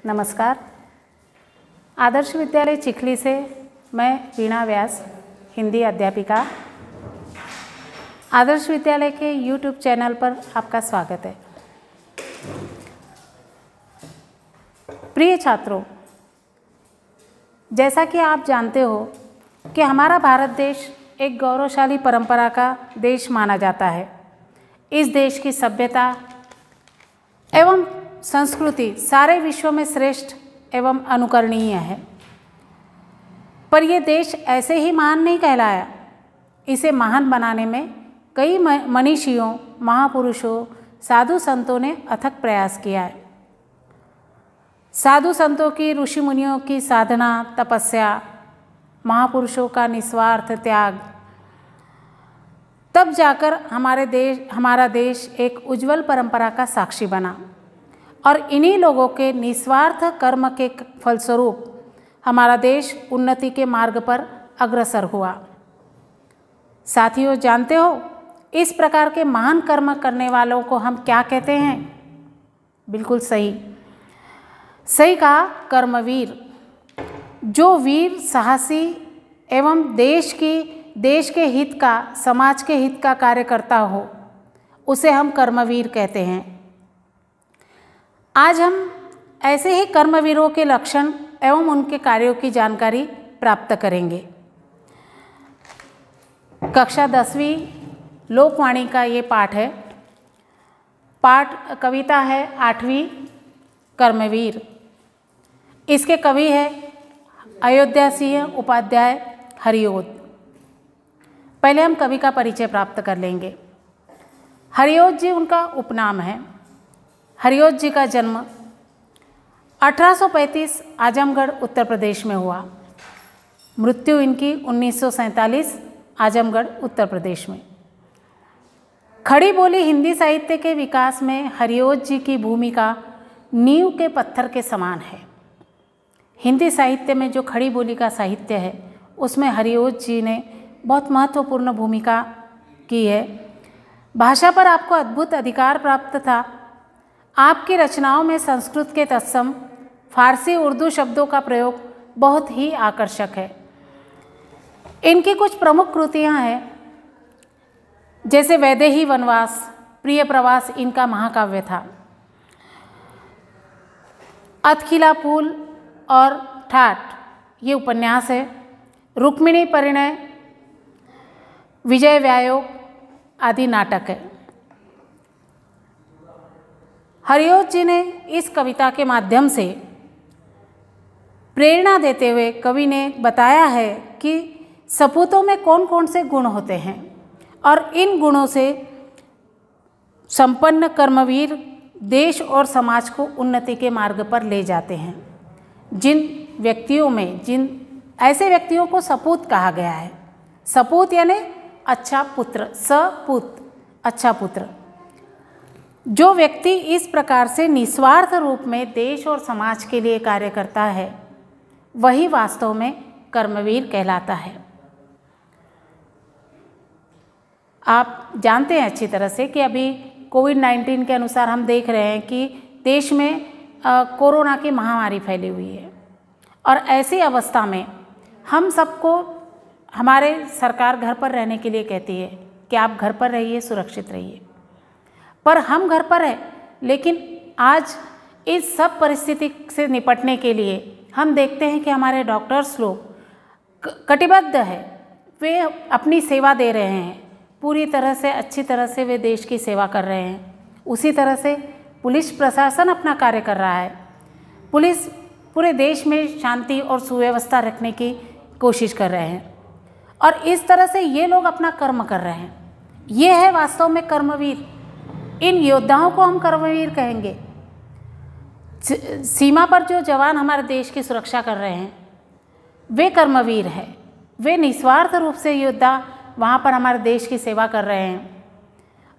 नमस्कार। आदर्श विद्यालय चिखली से मैं वीणा व्यास, हिंदी अध्यापिका। आदर्श विद्यालय के YouTube चैनल पर आपका स्वागत है। प्रिय छात्रों, जैसा कि आप जानते हो कि हमारा भारत देश एक गौरवशाली परंपरा का देश माना जाता है। इस देश की सभ्यता एवं संस्कृति सारे विश्व में श्रेष्ठ एवं अनुकरणीय है। पर यह देश ऐसे ही महान नहीं कहलाया। इसे महान बनाने में कई मनीषियों, महापुरुषों, साधु संतों ने अथक प्रयास किया है। साधु संतों की, ऋषि मुनियों की साधना, तपस्या, महापुरुषों का निस्वार्थ त्याग, तब जाकर हमारा देश एक उज्जवल परंपरा का साक्षी बना। और इन्हीं लोगों के निस्वार्थ कर्म के फलस्वरूप हमारा देश उन्नति के मार्ग पर अग्रसर हुआ। साथियों, जानते हो इस प्रकार के महान कर्म करने वालों को हम क्या कहते हैं? बिल्कुल सही कहा, कर्मवीर। जो वीर, साहसी एवं देश के हित का, समाज के हित का कार्य करता हो, उसे हम कर्मवीर कहते हैं। आज हम ऐसे ही कर्मवीरों के लक्षण एवं उनके कार्यों की जानकारी प्राप्त करेंगे। कक्षा 10वीं लोकवाणी का ये पाठ है। कविता है 8वीं, कर्मवीर। इसके कवि है अयोध्या सिंह उपाध्याय हरिओद। पहले हम कवि का परिचय प्राप्त कर लेंगे। हरिओद जी उनका उपनाम है। हरिओद जी का जन्म 1835 आजमगढ़ उत्तर प्रदेश में हुआ। मृत्यु इनकी 1947 आजमगढ़ उत्तर प्रदेश में। खड़ी बोली हिंदी साहित्य के विकास में हरिओद जी की भूमिका नींव के पत्थर के समान है। हिंदी साहित्य में जो खड़ी बोली का साहित्य है, उसमें हरिओद जी ने बहुत महत्वपूर्ण भूमिका की है। भाषा पर आपको अद्भुत अधिकार प्राप्त था। आपकी रचनाओं में संस्कृत के तत्सम फारसी, उर्दू शब्दों का प्रयोग बहुत ही आकर्षक है। इनकी कुछ प्रमुख कृतियां हैं, जैसे वैदेही वनवास, प्रिय प्रवास इनका महाकाव्य था। अतखिला फूल और ठाठ ये उपन्यास है। रुक्मिणी परिणय, विजय व्यायोग आदि नाटक है। हरिओद जी ने इस कविता के माध्यम से प्रेरणा देते हुए कवि ने बताया है कि सपूतों में कौन कौन से गुण होते हैं और इन गुणों से संपन्न कर्मवीर देश और समाज को उन्नति के मार्ग पर ले जाते हैं। जिन ऐसे व्यक्तियों को सपूत कहा गया है। सपूत यानी अच्छा पुत्र, सपूत अच्छा पुत्र। जो व्यक्ति इस प्रकार से निस्वार्थ रूप में देश और समाज के लिए कार्य करता है, वही वास्तव में कर्मवीर कहलाता है। आप जानते हैं अच्छी तरह से कि अभी कोविड-19 के अनुसार हम देख रहे हैं कि देश में कोरोना की महामारी फैली हुई है। और ऐसी अवस्था में हम सबको हमारे सरकार घर पर रहने के लिए कहती है कि आप घर पर रहिए, सुरक्षित रहिए। पर हम घर पर हैं, लेकिन आज इस सब परिस्थिति से निपटने के लिए हम देखते हैं कि हमारे डॉक्टर्स लोग कटिबद्ध है। वे अपनी सेवा दे रहे हैं पूरी तरह से, अच्छी तरह से वे देश की सेवा कर रहे हैं। उसी तरह से पुलिस प्रशासन अपना कार्य कर रहा है। पुलिस पूरे देश में शांति और सुव्यवस्था रखने की कोशिश कर रहे हैं और इस तरह से ये लोग अपना कर्म कर रहे हैं। ये है वास्तव में कर्मवीर। इन योद्धाओं को हम कर्मवीर कहेंगे। सीमा पर जो जवान हमारे देश की सुरक्षा कर रहे हैं, वे कर्मवीर हैं। वे निस्वार्थ रूप से योद्धा वहाँ पर हमारे देश की सेवा कर रहे हैं।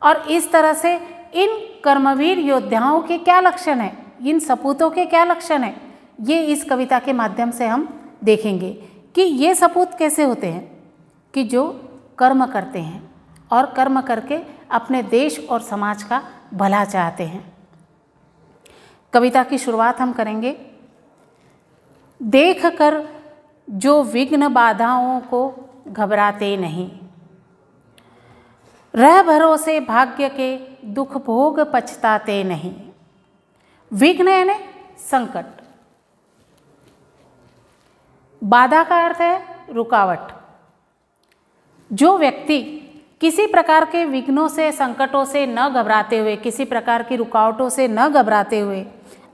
और इस तरह से इन कर्मवीर योद्धाओं के क्या लक्षण हैं, इन सपूतों के क्या लक्षण हैं, ये इस कविता के माध्यम से हम देखेंगे कि ये सपूत कैसे होते हैं, कि जो कर्म करते हैं और कर्म करके अपने देश और समाज का भला चाहते हैं। कविता की शुरुआत हम करेंगे देखकर जो विघ्न बाधाओं को घबराते नहीं। रह भरोसे भाग्य के दुख भोग पछताते नहीं। विघ्न यानी संकट, बाधा का अर्थ है रुकावट। जो व्यक्ति किसी प्रकार के विघ्नों से, संकटों से न घबराते हुए, किसी प्रकार की रुकावटों से न घबराते हुए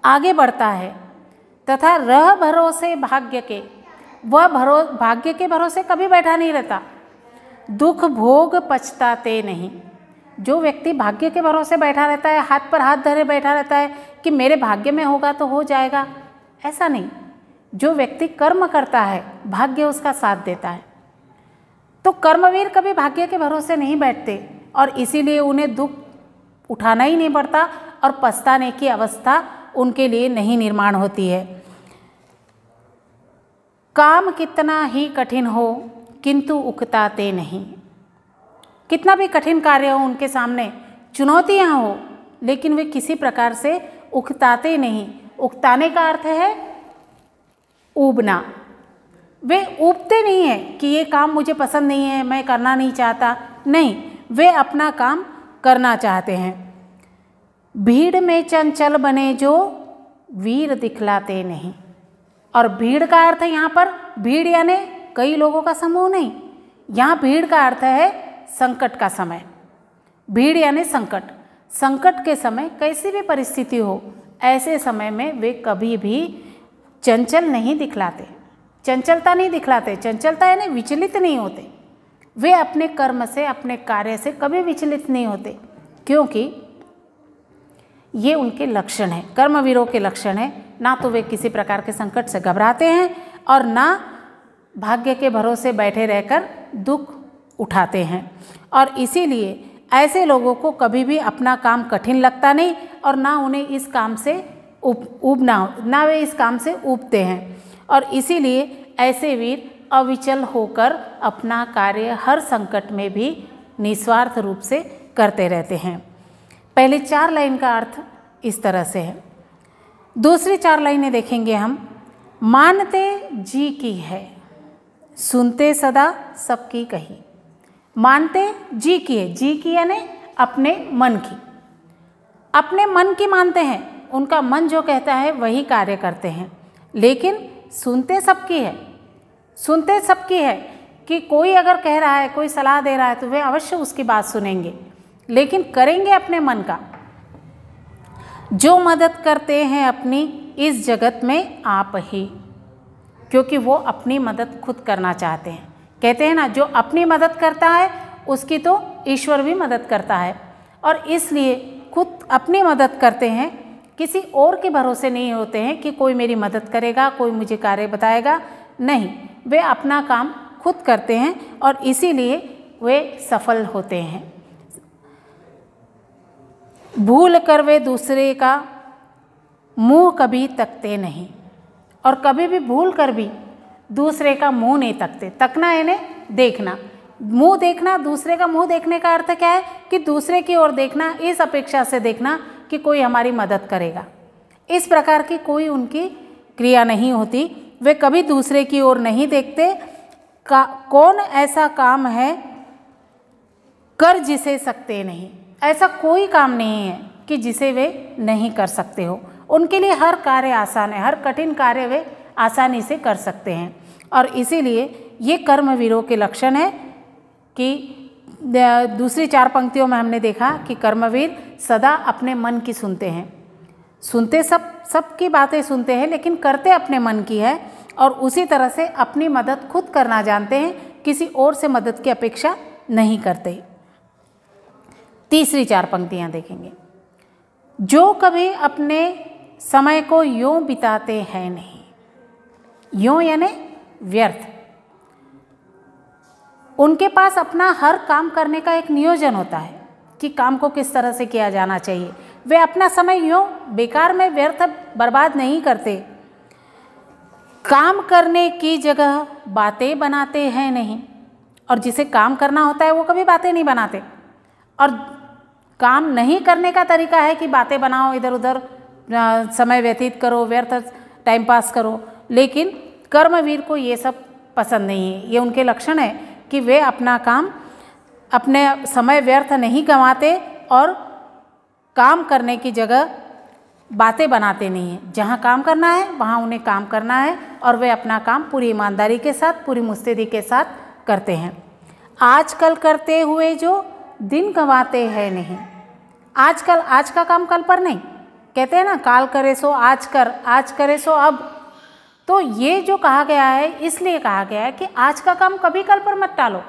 आगे बढ़ता है तथा रह भरोसे भाग्य के, वह भाग्य के भरोसे कभी बैठा नहीं रहता। दुख भोग पछताते नहीं। जो व्यक्ति भाग्य के भरोसे बैठा रहता है, हाथ पर हाथ धरे बैठा रहता है कि मेरे भाग्य में होगा तो हो जाएगा, ऐसा नहीं। जो व्यक्ति कर्म करता है, भाग्य उसका साथ देता है। तो कर्मवीर कभी भाग्य के भरोसे नहीं बैठते और इसीलिए उन्हें दुख उठाना ही नहीं पड़ता और पछताने की अवस्था उनके लिए नहीं निर्माण होती है। काम कितना ही कठिन हो किंतु उकताते नहीं। कितना भी कठिन कार्य हो उनके सामने, चुनौतियां हो, लेकिन वे किसी प्रकार से उकताते नहीं। उकताने का अर्थ है ऊबना। वे ऊबते नहीं हैं कि ये काम मुझे पसंद नहीं है, मैं करना नहीं चाहता, नहीं, वे अपना काम करना चाहते हैं। भीड़ में चंचल बने जो वीर दिखलाते नहीं। और भीड़ का अर्थ है यहाँ पर, भीड़ यानी कई लोगों का समूह नहीं, यहाँ भीड़ का अर्थ है संकट का समय। भीड़ यानी संकट। संकट के समय कैसी भी परिस्थिति हो, ऐसे समय में वे कभी भी चंचल नहीं दिखलाते, चंचलता नहीं दिखलाते। चंचलता यानी विचलित नहीं होते। वे अपने कर्म से, अपने कार्य से कभी विचलित नहीं होते, क्योंकि ये उनके लक्षण है, कर्मवीरों के लक्षण है। ना तो वे किसी प्रकार के संकट से घबराते हैं और ना भाग्य के भरोसे बैठे रहकर दुख उठाते हैं। और इसीलिए ऐसे लोगों को कभी भी अपना काम कठिन लगता नहीं और ना उन्हें इस काम से ना वे इस काम से ऊबते हैं। और इसीलिए ऐसे वीर अविचल होकर अपना कार्य हर संकट में भी निस्वार्थ रूप से करते रहते हैं। पहले 4 लाइन का अर्थ इस तरह से है। दूसरी 4 लाइनें देखेंगे हम। मानते जी की है, सुनते सदा सबकी कही। मानते जी की है, जी की यानी अपने मन की, अपने मन की मानते हैं। उनका मन जो कहता है वही कार्य करते हैं। लेकिन सुनते सबकी है, सुनते सबकी है कि कोई अगर कह रहा है, कोई सलाह दे रहा है तो वे अवश्य उसकी बात सुनेंगे, लेकिन करेंगे अपने मन का। जो मदद करते हैं अपनी इस जगत में आप ही, क्योंकि वो अपनी मदद खुद करना चाहते हैं। कहते हैं ना, जो अपनी मदद करता है उसकी तो ईश्वर भी मदद करता है। और इसलिए खुद अपनी मदद करते हैं, किसी और के भरोसे नहीं होते हैं कि कोई मेरी मदद करेगा, कोई मुझे कार्य बताएगा, नहीं, वे अपना काम खुद करते हैं और इसीलिए वे सफल होते हैं। भूल कर वे दूसरे का मुंह कभी तकते नहीं। और कभी भी भूल कर भी दूसरे का मुंह नहीं तकते। तकना यानी देखना, मुंह देखना। दूसरे का मुंह देखने का अर्थ क्या है कि दूसरे की ओर देखना, इस अपेक्षा से देखना कि कोई हमारी मदद करेगा। इस प्रकार की कोई उनकी क्रिया नहीं होती। वे कभी दूसरे की ओर नहीं देखते। कौन ऐसा काम है कर जिसे सकते नहीं। ऐसा कोई काम नहीं है कि जिसे वे नहीं कर सकते हो। उनके लिए हर कार्य आसान है, हर कठिन कार्य वे आसानी से कर सकते हैं। और इसीलिए ये कर्मवीरों के लक्षण है कि दूसरी 4 पंक्तियों में हमने देखा कि कर्मवीर सदा अपने मन की सुनते हैं। सुनते सबकी बातें सुनते हैं, लेकिन करते अपने मन की है। और उसी तरह से अपनी मदद खुद करना जानते हैं, किसी और से मदद की अपेक्षा नहीं करते। तीसरी 4 पंक्तियां देखेंगे। जो कभी अपने समय को यूं बिताते हैं नहीं। यूं यानी व्यर्थ। उनके पास अपना हर काम करने का एक नियोजन होता है कि काम को किस तरह से किया जाना चाहिए। वे अपना समय यूं बेकार में व्यर्थ बर्बाद नहीं करते। काम करने की जगह बातें बनाते हैं नहीं। और जिसे काम करना होता है वो कभी बातें नहीं बनाते। और काम नहीं करने का तरीका है कि बातें बनाओ, इधर उधर समय व्यतीत करो, व्यर्थ टाइम पास करो। लेकिन कर्मवीर को ये सब पसंद नहीं है। ये उनके लक्षण है कि वे अपना काम, अपने समय व्यर्थ नहीं गंवाते और काम करने की जगह बातें बनाते नहीं हैं। जहाँ काम करना है वहाँ उन्हें काम करना है और वे अपना काम पूरी ईमानदारी के साथ, पूरी मुस्तैदी के साथ करते हैं। आजकल करते हुए जो दिन गंवाते हैं नहीं। आजकल, आज का काम कल पर नहीं, कहते हैं ना, काल करे सो आज कर, आज करे सो अब। तो ये जो कहा गया है, इसलिए कहा गया है कि आज का काम कभी कल पर मत टालो।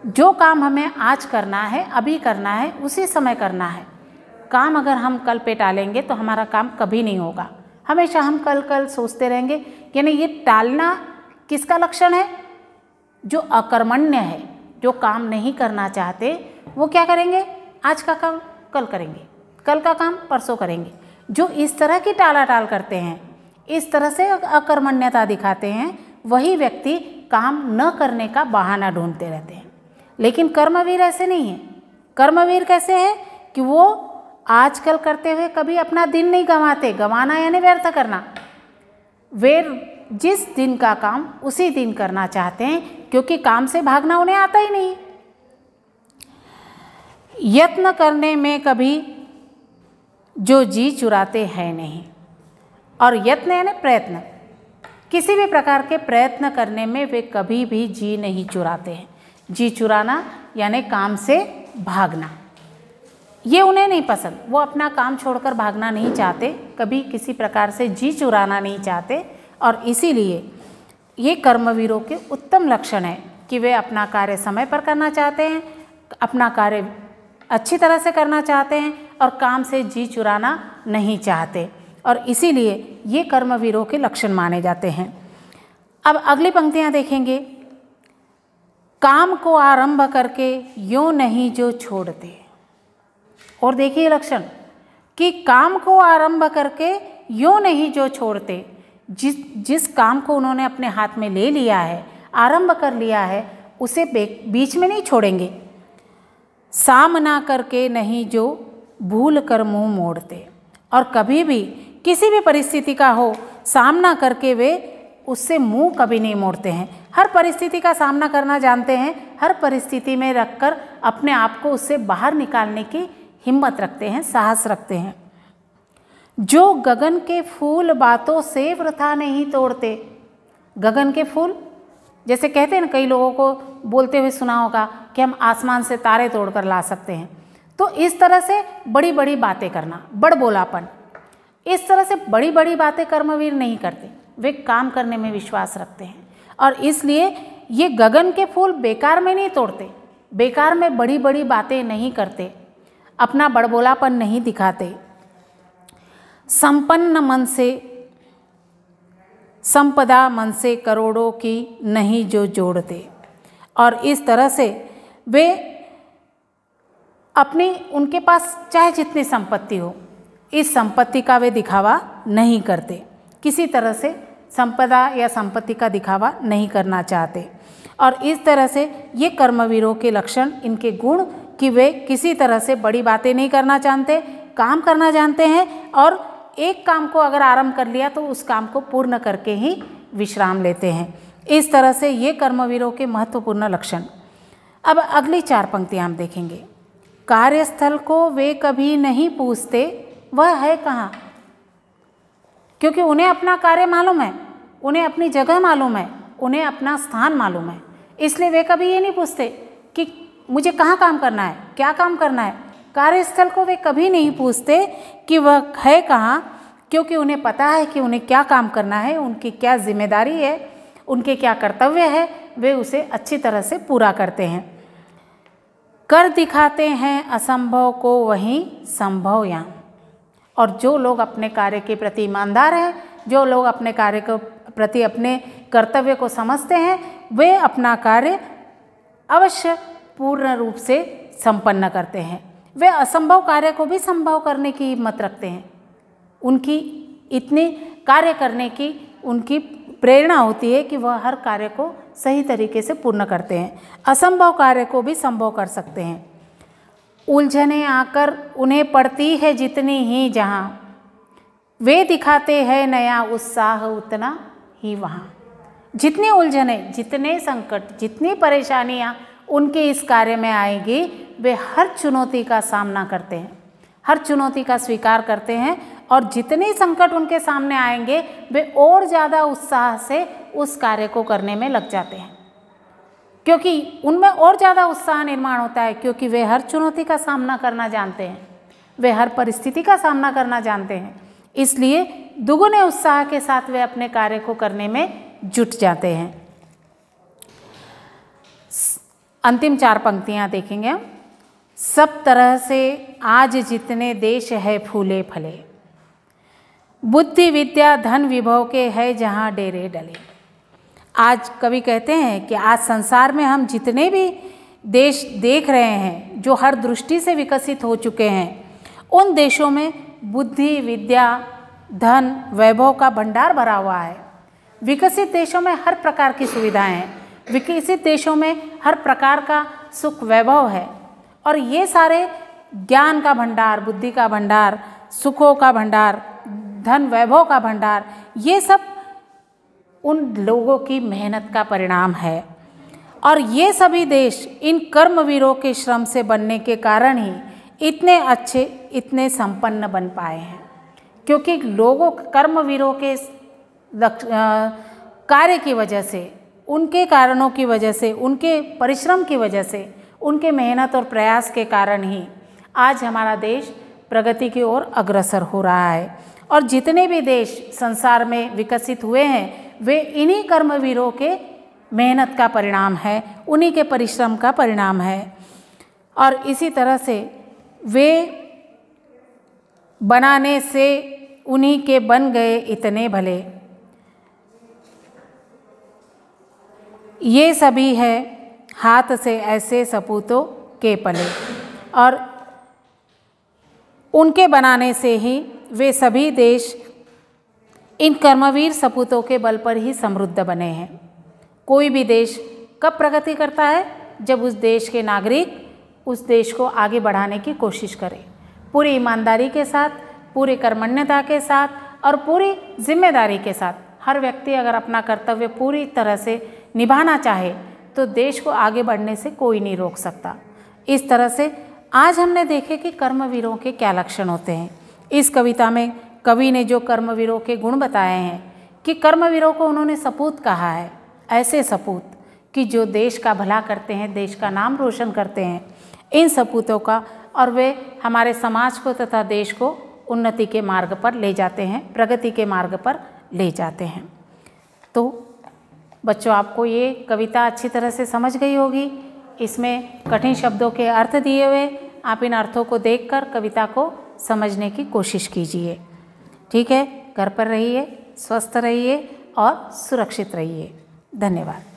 जो काम हमें आज करना है, अभी करना है, उसी समय करना है। काम अगर हम कल पे टालेंगे तो हमारा काम कभी नहीं होगा। हमेशा हम कल कल सोचते रहेंगे। यानी ये टालना किसका लक्षण है? जो अकर्मण्य है, जो काम नहीं करना चाहते, वो क्या करेंगे? आज का काम कल करेंगे, कल का काम परसों करेंगे। जो इस तरह की टालाटाल करते हैं, इस तरह से अकर्मण्यता दिखाते हैं, वही व्यक्ति काम न करने का बहाना ढूंढते रहते हैं। लेकिन कर्मवीर ऐसे नहीं है। कर्मवीर कैसे है कि वो आजकल करते हुए कभी अपना दिन नहीं गंवाते। गंवाना यानी व्यर्थ करना। वे जिस दिन का काम उसी दिन करना चाहते हैं, क्योंकि काम से भागना उन्हें आता ही नहीं। यत्न करने में कभी जो जी चुराते हैं नहीं। और यत्न यानी प्रयत्न, किसी भी प्रकार के प्रयत्न करने में वे कभी भी जी नहीं चुराते हैं। जी चुराना यानी काम से भागना, ये उन्हें नहीं पसंद। वो अपना काम छोड़कर भागना नहीं चाहते, कभी किसी प्रकार से जी चुराना नहीं चाहते। और इसीलिए ये कर्मवीरों के उत्तम लक्षण है कि वे अपना कार्य समय पर करना चाहते हैं, अपना कार्य अच्छी तरह से करना चाहते हैं और काम से जी चुराना नहीं चाहते। और इसीलिए ये कर्मवीरों के लक्षण माने जाते हैं। अब अगली पंक्तियाँ देखेंगे। काम को आरंभ करके यूँ नहीं जो छोड़ते। और देखिए लक्षण कि काम को आरंभ करके यूँ नहीं जो छोड़ते। जिस काम को उन्होंने अपने हाथ में ले लिया है, आरंभ कर लिया है, उसे बीच में नहीं छोड़ेंगे। सामना करके नहीं जो भूल कर मुंह मोड़ते। और कभी भी किसी भी परिस्थिति का हो, सामना करके वे उससे मुंह कभी नहीं मोड़ते हैं। हर परिस्थिति का सामना करना जानते हैं, हर परिस्थिति में रखकर अपने आप को उससे बाहर निकालने की हिम्मत रखते हैं, साहस रखते हैं। जो गगन के फूल बातों से वृथा नहीं तोड़ते। गगन के फूल, जैसे कहते हैं ना, कई लोगों को बोलते हुए सुना होगा कि हम आसमान से तारे तोड़कर ला सकते हैं। तो इस तरह से बड़ी बड़ी बातें करना, बड़बोलापन, इस तरह से बड़ी बड़ी बातें कर्मवीर नहीं करते। वे काम करने में विश्वास रखते हैं और इसलिए ये गगन के फूल बेकार में नहीं तोड़ते, बेकार में बड़ी बड़ी बातें नहीं करते, अपना बड़बोलापन नहीं दिखाते। संपन्न मन से, संपदा मन से करोड़ों की नहीं जो जोड़ते। और इस तरह से वे अपनी, उनके पास चाहे जितनी संपत्ति हो, इस संपत्ति का वे दिखावा नहीं करते। किसी तरह से संपदा या संपत्ति का दिखावा नहीं करना चाहते। और इस तरह से ये कर्मवीरों के लक्षण, इनके गुण कि वे किसी तरह से बड़ी बातें नहीं करना जानते, काम करना जानते हैं और एक काम को अगर आरंभ कर लिया तो उस काम को पूर्ण करके ही विश्राम लेते हैं। इस तरह से ये कर्मवीरों के महत्वपूर्ण लक्षण। अब अगली 4 पंक्तियाँ हम देखेंगे। कार्यस्थल को वे कभी नहीं पूछते वह है कहाँ। क्योंकि उन्हें अपना कार्य मालूम है, उन्हें अपनी जगह मालूम है, उन्हें अपना स्थान मालूम है, इसलिए वे कभी ये नहीं पूछते कि मुझे कहाँ काम करना है, क्या काम करना है। कार्यस्थल को वे कभी नहीं पूछते कि वह है कहाँ, क्योंकि उन्हें पता है कि उन्हें क्या काम करना है, उनकी क्या जिम्मेदारी है, उनके क्या कर्तव्य है, वे उसे अच्छी तरह से पूरा करते हैं। कर दिखाते हैं असंभव को वहीं संभव यहाँ। और जो लोग अपने कार्य के प्रति ईमानदार हैं, जो लोग अपने कार्य के प्रति अपने कर्तव्य को समझते हैं, वे अपना कार्य अवश्य पूर्ण रूप से संपन्न करते हैं। वे असंभव कार्य को भी संभव करने की हिम्मत रखते हैं। उनकी इतनी कार्य करने की उनकी प्रेरणा होती है कि वह हर कार्य को सही तरीके से पूर्ण करते हैं, असंभव कार्य को भी संभव कर सकते हैं। उलझने आकर उन्हें पड़ती है जितनी ही जहाँ, वे दिखाते हैं नया उत्साह उतना ही वहाँ। जितनी उलझने, जितने संकट, जितनी परेशानियाँ उनके इस कार्य में आएगी, वे हर चुनौती का सामना करते हैं, हर चुनौती का स्वीकार करते हैं, और जितने संकट उनके सामने आएंगे वे और ज़्यादा उत्साह से उस कार्य को करने में लग जाते हैं, क्योंकि उनमें और ज़्यादा उत्साह निर्माण होता है, क्योंकि वे हर चुनौती का सामना करना जानते हैं, वे हर परिस्थिति का सामना करना जानते हैं। इसलिए दुगुने उत्साह के साथ वे अपने कार्य को करने में जुट जाते हैं। अंतिम 4 पंक्तियां देखेंगे हम। सब तरह से आज जितने देश है फूले फले, बुद्धि विद्या धन विभव के है जहाँ डेरे डले। आज कवि कहते हैं कि आज संसार में हम जितने भी देश देख रहे हैं जो हर दृष्टि से विकसित हो चुके हैं, उन देशों में बुद्धि विद्या धन वैभव का भंडार भरा हुआ है। विकसित देशों में हर प्रकार की सुविधाएं हैं, विकसित देशों में हर प्रकार का सुख वैभव है, और ये सारे ज्ञान का भंडार, बुद्धि का भंडार, सुखों का भंडार, धन वैभव का भंडार, ये सब उन लोगों की मेहनत का परिणाम है। और ये सभी देश इन कर्मवीरों के श्रम से बनने के कारण ही इतने अच्छे, इतने संपन्न बन पाए हैं, क्योंकि लोगों, कर्मवीरों के कार्य की वजह से, उनके कारणों की वजह से, उनके परिश्रम की वजह से, उनके मेहनत और प्रयास के कारण ही आज हमारा देश प्रगति की ओर अग्रसर हो रहा है। और जितने भी देश संसार में विकसित हुए हैं वे इन्हीं कर्मवीरों के मेहनत का परिणाम है, उन्हीं के परिश्रम का परिणाम है। और इसी तरह से वे बनाने से उन्हीं के बन गए इतने भले, ये सभी है हाथ से ऐसे सपूतों के पले। और उनके बनाने से ही वे सभी देश इन कर्मवीर सपूतों के बल पर ही समृद्ध बने हैं। कोई भी देश कब प्रगति करता है? जब उस देश के नागरिक उस देश को आगे बढ़ाने की कोशिश करें, पूरी ईमानदारी के साथ, पूरी कर्मण्यता के साथ और पूरी जिम्मेदारी के साथ। हर व्यक्ति अगर अपना कर्तव्य पूरी तरह से निभाना चाहे तो देश को आगे बढ़ने से कोई नहीं रोक सकता। इस तरह से आज हमने देखे कि कर्मवीरों के क्या लक्षण होते हैं। इस कविता में कवि ने जो कर्मवीरों के गुण बताए हैं कि कर्मवीरों को उन्होंने सपूत कहा है, ऐसे सपूत कि जो देश का भला करते हैं, देश का नाम रोशन करते हैं, इन सपूतों का, और वे हमारे समाज को तथा देश को उन्नति के मार्ग पर ले जाते हैं, प्रगति के मार्ग पर ले जाते हैं। तो बच्चों, आपको ये कविता अच्छी तरह से समझ गई होगी। इसमें कठिन शब्दों के अर्थ दिए हुए, आप इन अर्थों को देखकर कविता को समझने की कोशिश कीजिए। ठीक है, घर पर रहिए, स्वस्थ रहिए और सुरक्षित रहिए। धन्यवाद।